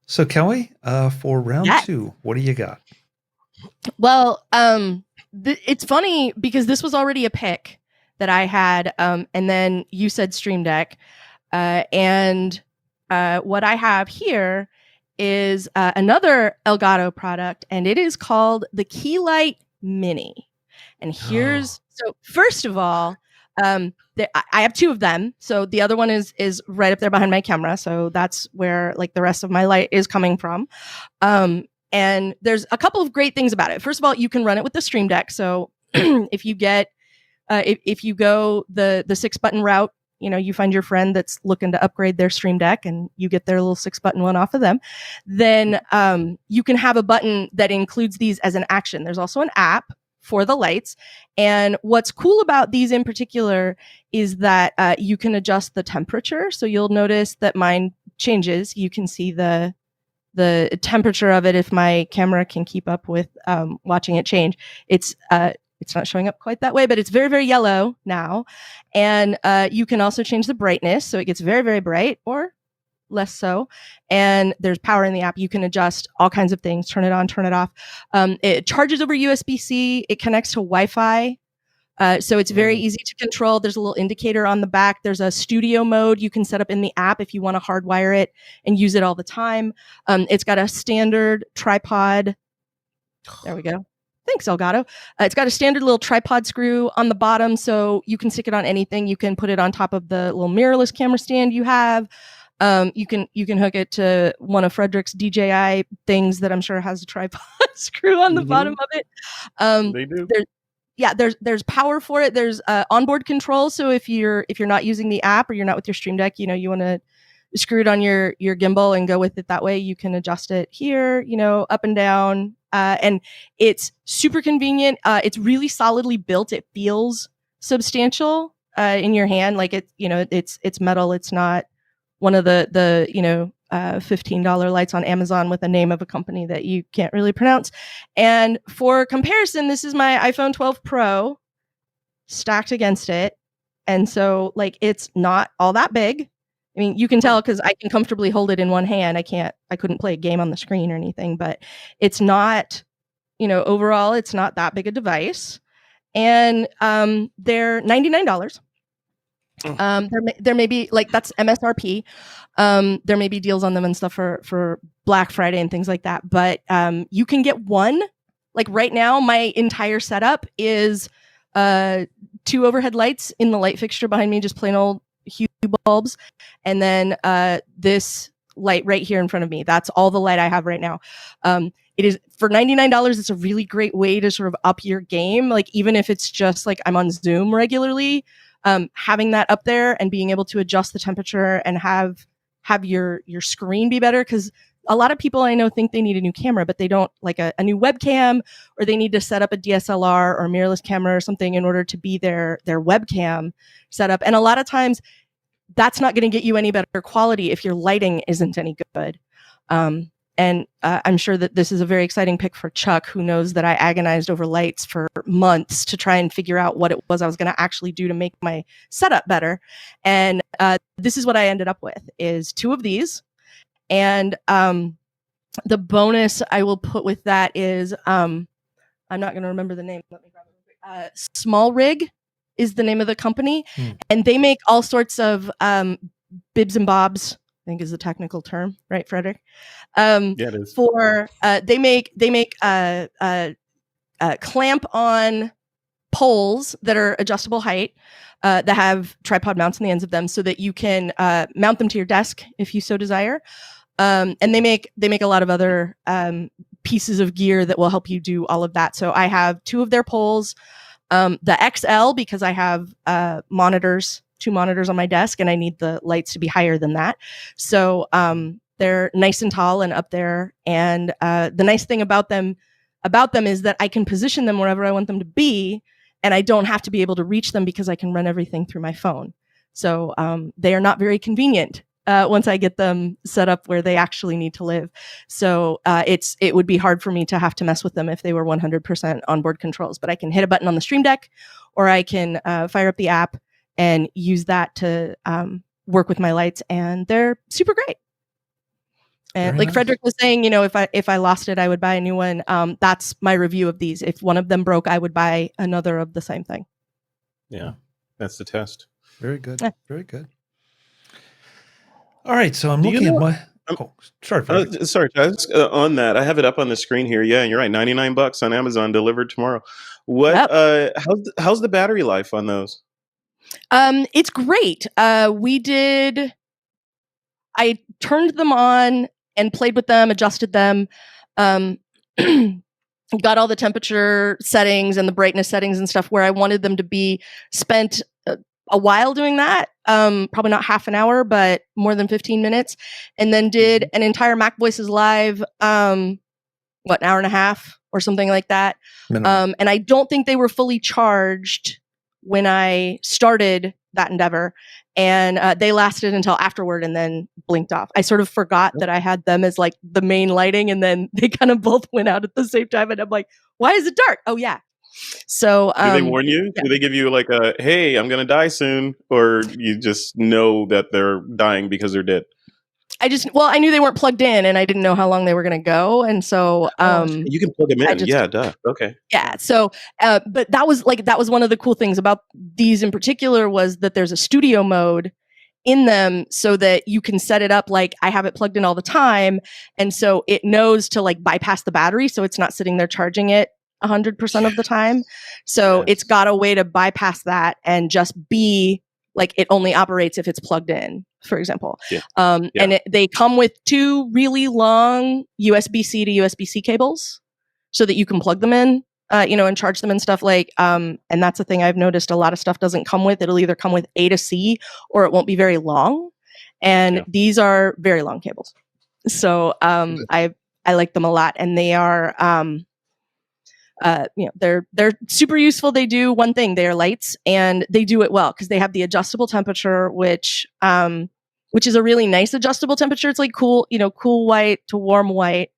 Speaker 1: So, Kelly, for round 2, what do you got?
Speaker 4: Well, it's funny because this was already a pick that I had, and then you said Stream Deck, and what I have here is another Elgato product, and it is called the Keylight Mini. And here's so first of all, I have 2 of them. So the other one is right up there behind my camera. So that's where like the rest of my light is coming from. And there's a couple of great things about it. First of all, you can run it with the Stream Deck. So if you get if you go the 6-button route, you find your friend that's looking to upgrade their Stream Deck and you get their little 6-button one off of them, then you can have a button that includes these as an action. There's also an app for the lights. And what's cool about these in particular is that you can adjust the temperature. So you'll notice that mine changes. You can see the temperature of it if my camera can keep up with watching it change. It's not showing up quite that way, but it's very, very yellow now. And you can also change the brightness, so it gets very, very bright or less so. And there's power in the app. You can adjust all kinds of things, turn it on, turn it off. It charges over USB-C. It connects to Wi-Fi. So it's very easy to control. There's a little indicator on the back. There's a studio mode you can set up in the app if you want to hardwire it and use it all the time. It's got a standard tripod. There we go. Thanks, Elgato. It's got a standard little tripod screw on the bottom, so you can stick it on anything. You can put it on top of the little mirrorless camera stand you have. You can hook it to one of Frederick's DJI things that I'm sure has a tripod screw on the bottom of it.
Speaker 2: They do.
Speaker 4: There's power for it. There's onboard control. So if you're not using the app or you're not with your Stream Deck, you want to screw it on your gimbal and go with it that way. You can adjust it here, up and down, and it's super convenient. It's really solidly built. It feels substantial in your hand, like it's metal. It's not one of the $15 lights on Amazon with a name of a company that you can't really pronounce. And for comparison, this is my iPhone 12 Pro stacked against it. And so it's not all that big. I mean, you can tell because I can comfortably hold it in one hand. I couldn't play a game on the screen or anything, but it's not, overall, it's not that big a device. And they're $99. There may be that's MSRP. There may be deals on them and stuff for Black Friday and things like that. But you can get one. Right now, my entire setup is 2 overhead lights in the light fixture behind me, just plain old hue bulbs, and then this light right here in front of me. That's all the light I have right now. It is for $99. It's a really great way to sort of up your game. Even if it's just I'm on Zoom regularly. Having that up there and being able to adjust the temperature and have your screen be better, because a lot of people I know think they need a new camera, but they don't, a new webcam, or they need to set up a DSLR or mirrorless camera or something in order to be their webcam setup. And a lot of times that's not going to get you any better quality if your lighting isn't any good. And I'm sure that this is a very exciting pick for Chuck, who knows that I agonized over lights for months to try and figure out what it was I was going to actually do to make my setup better. And this is what I ended up with, is 2 of these. And the bonus I will put with that is, I'm not going to remember the name. Let me grab it. SmallRig is the name of the company. And they make all sorts of bibs and bobs, I think is the technical term, right, Frederick?
Speaker 2: Yeah, it is.
Speaker 4: They make clamp-on poles that are adjustable height, that have tripod mounts on the ends of them, so that you can mount them to your desk if you so desire. And they make a lot of other pieces of gear that will help you do all of that. So I have 2 of their poles, the XL, because I have 2 monitors on my desk, and I need the lights to be higher than that. So they're nice and tall and up there. And the nice thing about them is that I can position them wherever I want them to be, and I don't have to be able to reach them because I can run everything through my phone. So they are not very convenient once I get them set up where they actually need to live. So it would be hard for me to have to mess with them if they were 100% onboard controls. But I can hit a button on the Stream Deck, or I can fire up the app and use that to work with my lights, and they're super great. And
Speaker 1: Very nice.
Speaker 4: Frederick was saying, if I lost it, I would buy a new one. That's my review of these. If one of them broke, I would buy another of the same thing.
Speaker 2: Yeah, that's the test.
Speaker 1: Very good.
Speaker 4: Yeah.
Speaker 1: Very good. All right, so I'm looking at my. Oh, sorry.
Speaker 2: Sorry, guys. On that, I have it up on the screen here. Yeah, you're right. $99 on Amazon, delivered tomorrow. What?
Speaker 4: Yep.
Speaker 2: How's the battery life on those?
Speaker 4: It's great. I turned them on and played with them, adjusted them, got all the temperature settings and the brightness settings and stuff where I wanted them to be. Spent a while doing that, probably not half an hour, but more than 15 minutes, and then did an entire MacVoices live, an hour and a half or something like that. And I don't think they were fully charged when I started endeavor, and they lasted until afterward and then blinked off. I sort of forgot that I had them as like the main lighting, and then they kind of both went out at the same time, and I'm like, why is it dark? Oh yeah. So
Speaker 2: do they warn you? Yeah. Do they give you like a, hey, I'm gonna die soon, or you just know that they're dying because they're dead?
Speaker 4: I knew they weren't plugged in, and I didn't know how long they were going to go, and so
Speaker 2: you can plug them in. Yeah, duh. Okay.
Speaker 4: Yeah. So, but that was one of the cool things about these in particular, was that there's a studio mode in them, so that you can set it up like I have it plugged in all the time, and so it knows to like bypass the battery, so it's not sitting there charging it 100% of the time. So it's got a way to bypass that and just be like, it only operates if it's plugged in, for example. And they come with 2 really long USB-C to USB-C cables so that you can plug them in, and charge them and stuff like, and that's the thing I've noticed a lot of stuff doesn't come with. It'll either come with A to C or it won't be very long. And these are very long cables. So I like them a lot, and they are, they're super useful. They do one thing, they are lights, and they do it well because they have the adjustable temperature, which is a really nice adjustable temperature. It's like cool white to warm white.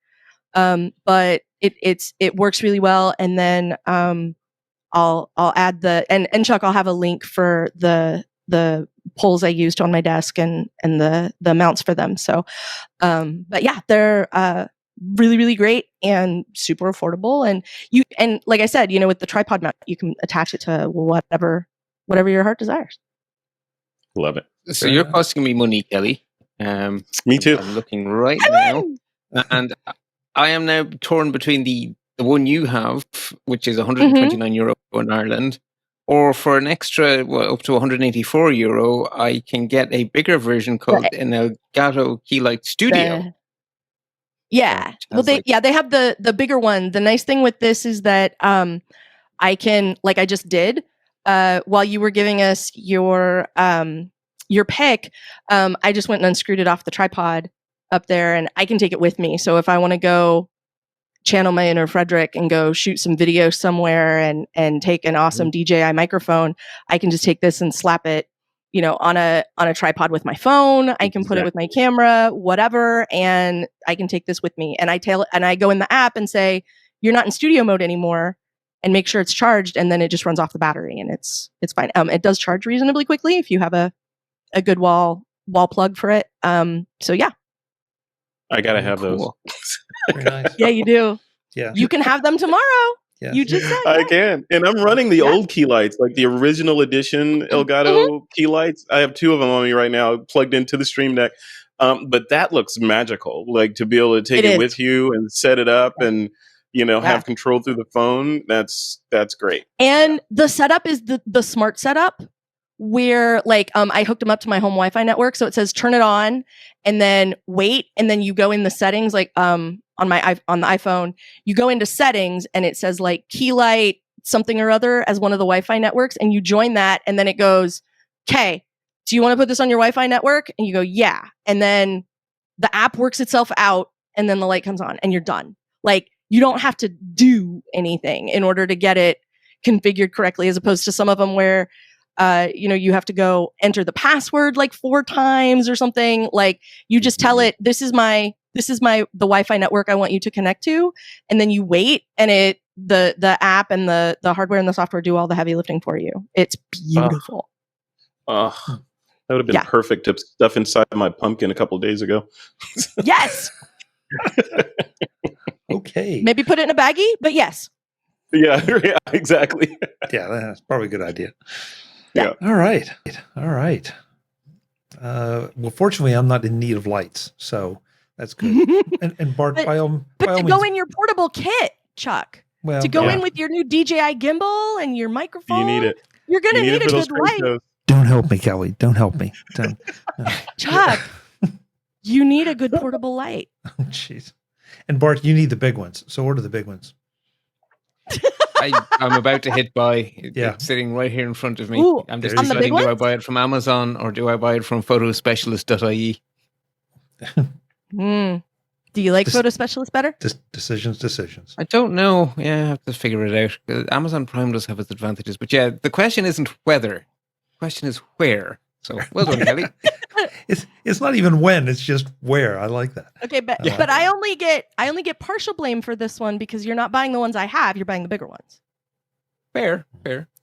Speaker 4: But it works really well. And then I'll add and Chuck, I'll have a link for the poles I used on my desk and the mounts for them. So but yeah, they're really, really great and super affordable. And like I said, with the tripod mount, you can attach it to whatever your heart desires.
Speaker 2: Love it.
Speaker 5: So you're costing me money, Kelly.
Speaker 2: Me too.
Speaker 5: I'm looking right now, and I am now torn between the one you have, which is 129 euro in Ireland, or for an extra up to 184 euro, I can get a bigger version called an Elgato Keylight Studio.
Speaker 4: Yeah. Well, they have the bigger one. The nice thing with this is that I can, like I just did, while you were giving us your pick, I just went and unscrewed it off the tripod up there, and I can take it with me. So if I want to go channel my inner Frederick and go shoot some video somewhere and take an awesome DJI microphone, I can just take this and slap it, on a tripod with my phone. I can put it with my camera, whatever, and I can take this with me. And I go in the app and say, you're not in studio mode anymore, and make sure it's charged, and then it just runs off the battery, and it's fine. It does charge reasonably quickly if you have a good wall plug for it. So yeah.
Speaker 2: I gotta have those.
Speaker 1: Very nice.
Speaker 4: Yeah, you do.
Speaker 1: Yeah.
Speaker 4: You can have them tomorrow.
Speaker 1: Yeah.
Speaker 4: You just said
Speaker 2: I can. And I'm running the old key lights, like the original edition Elgato key lights. I have 2 of them on me right now, plugged into the Stream Deck. But that looks magical. Like to be able to take it with you and set it up and have control through the phone. That's great.
Speaker 4: And the setup is the smart setup, where like I hooked them up to my home Wi-Fi network, so it says turn it on and then wait, and then you go in the settings, like on the iPhone, you go into settings and it says like Keylight something or other as one of the Wi-Fi networks, and you join that, and then it goes, okay, do you want to put this on your Wi-Fi network? And you go, yeah, and then the app works itself out, and then the light comes on, and you're done. Like you don't have to do anything in order to get it configured correctly, as opposed to some of them where you have to go enter the password like 4 times or something. Like you just tell it, this is the Wi-Fi network I want you to connect to, and then you wait, and the app and the hardware and the software do all the heavy lifting for you. It's beautiful.
Speaker 2: That would have been perfect to stuff inside my pumpkin a couple of days ago.
Speaker 4: Yes.
Speaker 1: Okay.
Speaker 4: Maybe put it in a baggie, but yes.
Speaker 2: Yeah, exactly.
Speaker 1: Yeah, that's probably a good idea.
Speaker 2: Yeah.
Speaker 1: All right. Well, fortunately, I'm not in need of lights, so that's good. And Bart, by all means,
Speaker 4: go in your portable kit, Chuck.
Speaker 1: Well,
Speaker 4: to go in with your new DJI gimbal and your microphone.
Speaker 2: You need it.
Speaker 4: You're going to need a good light.
Speaker 2: Shows.
Speaker 1: Don't help me, Kelly. Don't help me. Don't.
Speaker 4: Chuck, you need a good portable light.
Speaker 1: Oh, jeez. And Bart, you need the big ones. So order the big ones.
Speaker 5: I'm about to hit buy. It's sitting right here in front of me.
Speaker 4: Ooh,
Speaker 5: I'm just deciding, do I buy it from Amazon or do I buy it from photospecialist.ie?
Speaker 4: Do you like Photo Specialist better?
Speaker 1: Decisions.
Speaker 5: I don't know. Yeah, I have to figure it out. Amazon Prime does have its advantages. But yeah, the question isn't whether. question is where. So well done, Kelly.
Speaker 1: It's not even when, it's just where. I like that.
Speaker 4: Okay, but I only get partial blame for this one because you're not buying the ones I have, you're buying the bigger ones.
Speaker 5: Fair.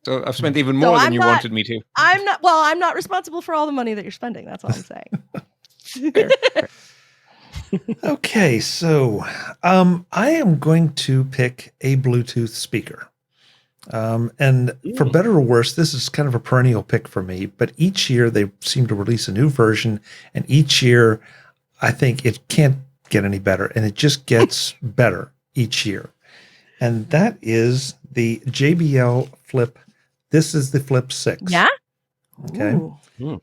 Speaker 5: So I've spent even more than you wanted me to.
Speaker 4: I'm not responsible for all the money that you're spending. That's all I'm saying.
Speaker 5: Fair.
Speaker 1: Okay, so I am going to pick a Bluetooth speaker. And for better or worse, this is kind of a perennial pick for me, but each year they seem to release a new version, and each year I think it can't get any better, and it just gets better each year. And that is the JBL Flip. This is the Flip 6.
Speaker 4: Yeah?
Speaker 1: Okay.
Speaker 4: Ooh.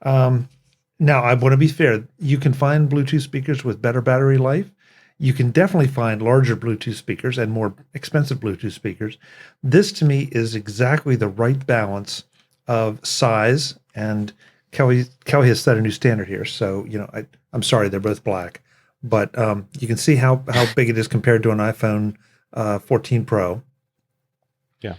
Speaker 1: Now, I want to be fair. You can find Bluetooth speakers with better battery life. You can definitely find larger Bluetooth speakers and more expensive Bluetooth speakers. This, to me, is exactly the right balance of size. And Kelly has set a new standard here. So, I'm sorry, they're both black. But you can see how big it is compared to an iPhone 14 Pro.
Speaker 6: Yeah.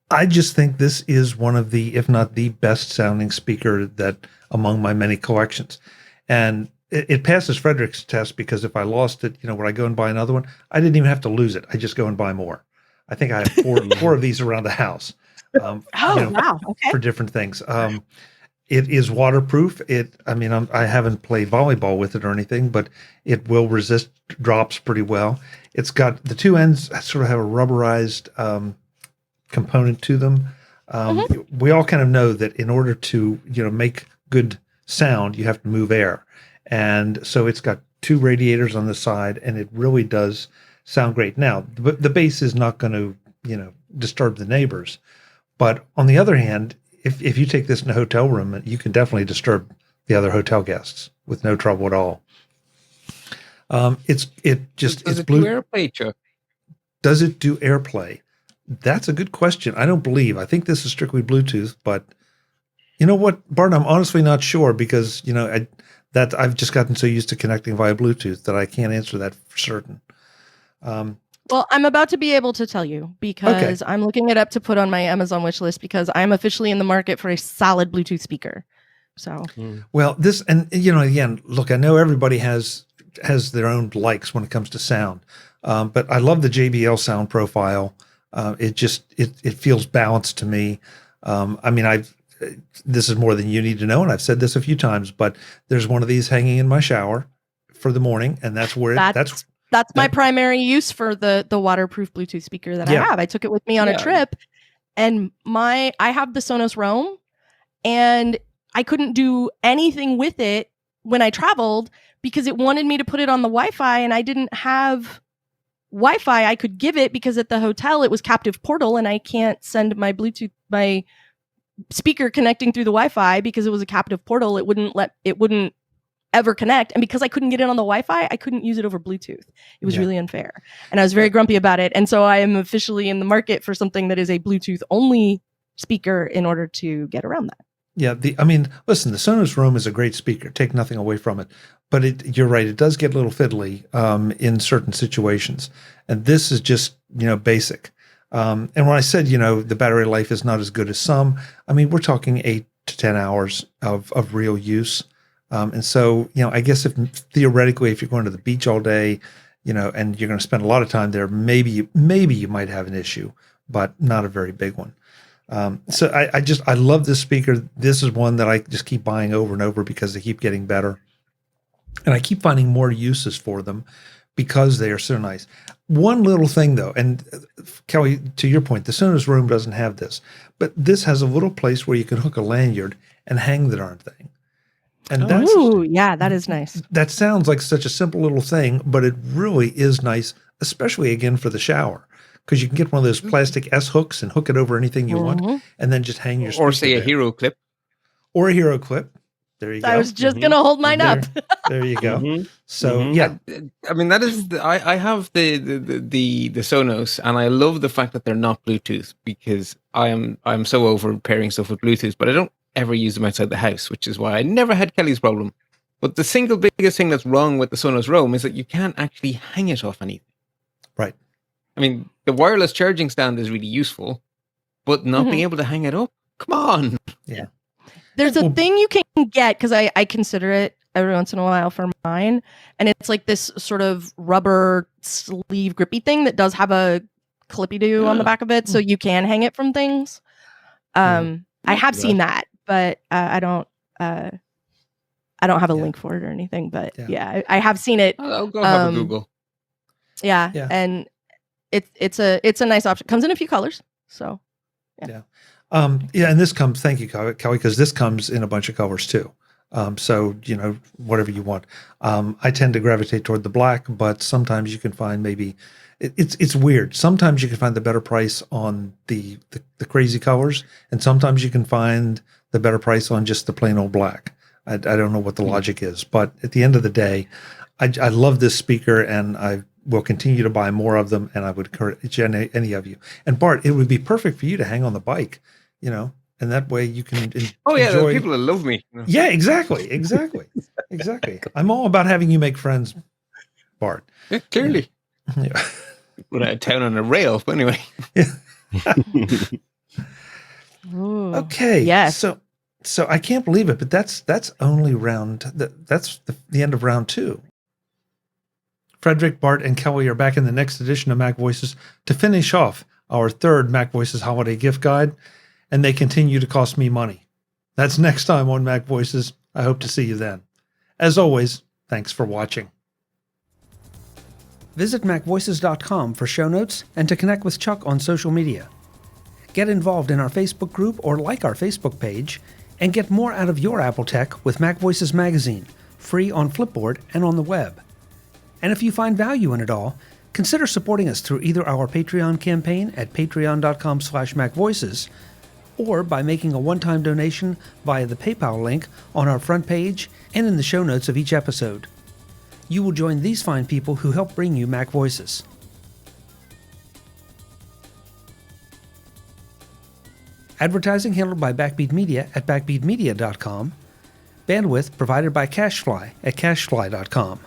Speaker 1: I just think this is one of the, if not the best sounding speaker that among my many collections. And it passes Frederick's test because if I lost it, when I go and buy another one, I didn't even have to lose it. I just go and buy more. I think I have four of these around the house.
Speaker 4: Wow. Okay.
Speaker 1: For different things. It is waterproof. I haven't played volleyball with it or anything, but it will resist drops pretty well. It's got the two ends sort of have a rubberized component to them. We all kind of know that in order to make good sound, you have to move air, and so it's got two radiators on the side, and it really does sound great. Now, the bass is not going to disturb the neighbors, but on the other hand, if you take this in a hotel room, you can definitely disturb the other hotel guests with no trouble at all. Does it do
Speaker 5: AirPlay, Chuck?
Speaker 1: Does it do AirPlay? That's a good question. I don't believe. I think this is strictly Bluetooth, but you know what, Bart? I'm honestly not sure because I've just gotten so used to connecting via Bluetooth that I can't answer that for certain.
Speaker 4: Well, I'm about to be able to tell you because I'm looking it up to put on my Amazon wish list because I'm officially in the market for a solid Bluetooth speaker. So,
Speaker 1: well, this and again, look, I know everybody has their own likes when it comes to sound, but I love the JBL sound profile. It feels balanced to me. This is more than you need to know, and I've said this a few times, but there's one of these hanging in my shower for the morning, and that's where
Speaker 4: that's my primary use for the waterproof Bluetooth speaker that I have. I took it with me on a trip, and I have the Sonos Roam, and I couldn't do anything with it when I traveled because it wanted me to put it on the Wi-Fi, and I didn't have Wi-Fi I could give it because at the hotel it was captive portal, and I can't send my speaker connecting through the Wi-Fi because it was a captive portal. It wouldn't ever connect, and because I couldn't get it on the Wi-Fi, I couldn't use it over Bluetooth. It was really unfair, and I was very grumpy about it. And so I am officially in the market for something that is a Bluetooth only speaker in order to get around that.
Speaker 1: Yeah, listen, the Sonos Roam is a great speaker. Take nothing away from it, but you're right. It does get a little fiddly in certain situations, and this is just basic. And when I said the battery life is not as good as some, we're talking 8 to 10 hours of real use. And so I guess if theoretically if you're going to the beach all day, and you're going to spend a lot of time there, maybe you might have an issue, but not a very big one. So I love this speaker. This is one that I just keep buying over and over because they keep getting better. And I keep finding more uses for them because they are so nice. One little thing though, and Kelly, to your point, the Sonos Room doesn't have this, but this has a little place where you can hook a lanyard and hang the darn thing. And
Speaker 4: that is nice.
Speaker 1: That sounds like such a simple little thing, but it really is nice, especially again for the shower. Because you can get one of those plastic S hooks and hook it over anything you want, and then just hang your speaker
Speaker 5: or say a HEROCLIP.
Speaker 1: Or a HEROCLIP. There you go.
Speaker 4: I was just going to hold mine up.
Speaker 1: There you go. So
Speaker 5: that is I have the Sonos, and I love the fact that they're not Bluetooth because I'm so over pairing stuff with Bluetooth, but I don't ever use them outside the house, which is why I never had Kelly's problem. But the single biggest thing that's wrong with the Sonos Roam is that you can't actually hang it off anything.
Speaker 1: Right.
Speaker 5: The wireless charging stand is really useful, but not being able to hang it up. Come on.
Speaker 1: Yeah.
Speaker 4: There's a
Speaker 1: Well-
Speaker 4: thing you can get, because I consider it every once in a while for mine, and it's like this sort of rubber sleeve grippy thing that does have a clippy do on the back of it, so you can hang it from things. I have seen that, but I don't have a link for it or anything. But yeah, I have seen it.
Speaker 5: I'll go have a Google.
Speaker 4: Yeah, and it's a nice option. Comes in a few colors, so
Speaker 1: yeah. And this comes. Thank you, Kelly, because this comes in a bunch of colors too. So whatever you want. I tend to gravitate toward the black, but sometimes you can find maybe it's weird. Sometimes you can find the better price on the crazy colors, and sometimes you can find the better price on just the plain old black. I don't know what the logic is, but at the end of the day, I love this speaker, and I will continue to buy more of them, and I would encourage any of you. And Bart, it would be perfect for you to hang on the bike, and that way you can enjoy.
Speaker 5: People will love me.
Speaker 1: Yeah, exactly. I'm all about having you make friends, Bart.
Speaker 5: Yeah, clearly.
Speaker 1: Yeah.
Speaker 5: We're out of town on a rail, but anyway.
Speaker 4: Ooh.
Speaker 1: Okay.
Speaker 4: Yes.
Speaker 1: So I can't believe it, but that's only that's the end of round 2. Frederick, Bart, and Kelly are back in the next edition of MacVoices to finish off our 3rd MacVoices holiday gift guide, and they continue to cost me money. That's next time on MacVoices. I hope to see you then. As always, thanks for watching. Visit MacVoices.com for show notes and to connect with Chuck on social media. Get involved in our Facebook group or like our Facebook page, and get more out of your Apple tech with MacVoices Magazine, free on Flipboard and on the web. And if you find value in it all, consider supporting us through either our Patreon campaign at patreon.com/MacVoices, or by making a one-time donation via the PayPal link on our front page and in the show notes of each episode. You will join these fine people who help bring you MacVoices. Advertising handled by Backbeat Media at backbeatmedia.com. Bandwidth provided by CashFly at cashfly.com.